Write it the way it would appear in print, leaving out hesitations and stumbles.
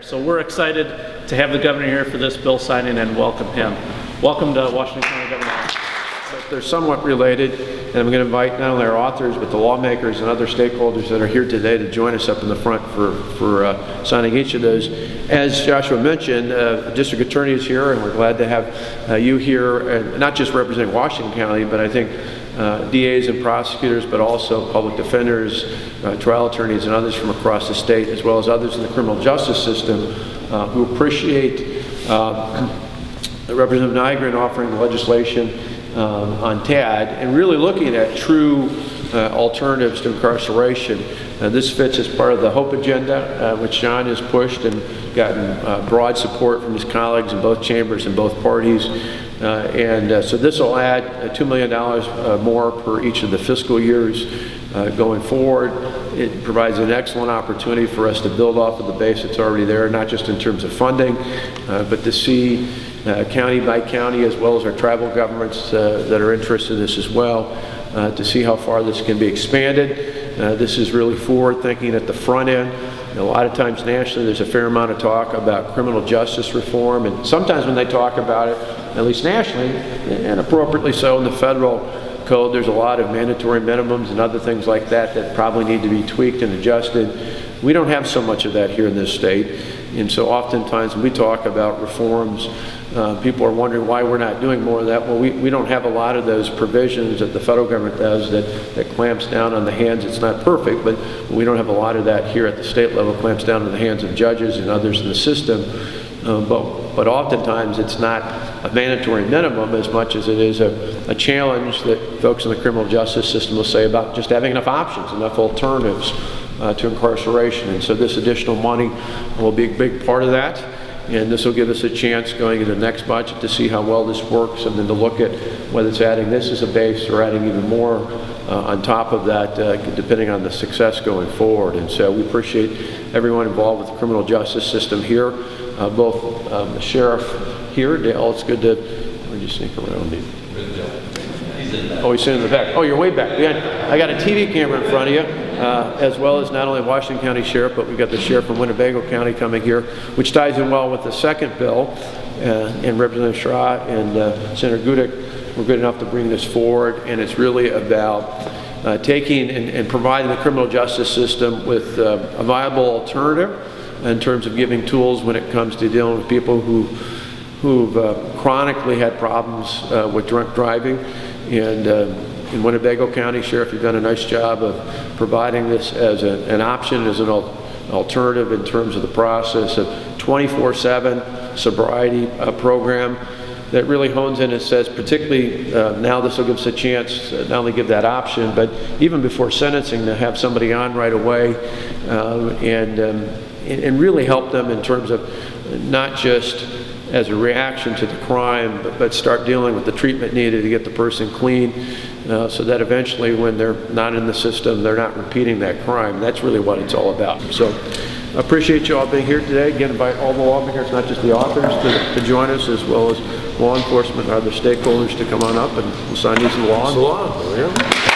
So we're excited to have the governor here for this bill signing and welcome him. Welcome to Washington County Governor. But they're somewhat related, and I'm going to invite not only our authors but the lawmakers and other stakeholders that are here today to join us up in the front for signing each of those. As Joshua mentioned, the district attorney is here, and we're glad to have you here, and not just representing Washington County, but I think DAs and prosecutors, but also public defenders, trial attorneys, and others from across the state, as well as others in the criminal justice system who appreciate Representative Nygren offering legislation on TAD and really looking at true alternatives to incarceration. This fits as part of the HOPE agenda, which John has pushed and gotten broad support from his colleagues in both chambers and both parties. So this will add $2 million more per each of the fiscal years going forward. It provides an excellent opportunity for us to build off of the base that's already there, not just in terms of funding, but to see county by county, as well as our tribal governments that are interested in this as well, to see how far this can be expanded. This is really forward thinking at the front end. A lot of times nationally there's a fair amount of talk about criminal justice reform, and sometimes when they talk about it, at least nationally, and appropriately so in the federal code, there's a lot of mandatory minimums and other things like that that probably need to be tweaked and adjusted. We don't have so much of that here in this state, and so oftentimes when we talk about reforms, people are wondering why we're not doing more of that. Well, we don't have a lot of those provisions that the federal government does that clamps down on the hands. It's not perfect, but we don't have a lot of that here at the state level. It clamps down on the hands of judges and others in the system. But oftentimes it's not a mandatory minimum as much as it is a challenge that folks in the criminal justice system will say about just having enough options, enough alternatives to incarceration. And so this additional money will be a big part of that. And this will give us a chance going into the next budget to see how well this works, and then to look at whether it's adding this as a base or adding even more on top of that, depending on the success going forward. And so we appreciate everyone involved with the criminal justice system here, both the sheriff here, Dale, it's good to, where'd you sneak around me? Oh, he's sitting in the back. Oh, you're way back. I got a TV camera in front of you, as well as not only Washington County Sheriff, but we've got the Sheriff from Winnebago County coming here, which ties in well with the second bill. And Representative Schra and Senator Gudick were good enough to bring this forward, and it's really about taking and providing the criminal justice system with a viable alternative in terms of giving tools when it comes to dealing with people who've chronically had problems with drunk driving. And in Winnebago County, Sheriff, you've done a nice job of providing this as an option, as an alternative in terms of the process of 24/7 sobriety program that really hones in and says, particularly now this will give us a chance to not only give that option, but even before sentencing to have somebody on right away and really help them in terms of not just as a reaction to the crime, but start dealing with the treatment needed to get the person clean, so that eventually when they're not in the system, they're not repeating that crime. That's really what it's all about. So I appreciate you all being here today. Again, invite all the lawmakers, not just the authors, to join us, as well as law enforcement and other stakeholders to come on up, and we'll sign these into law. There we go.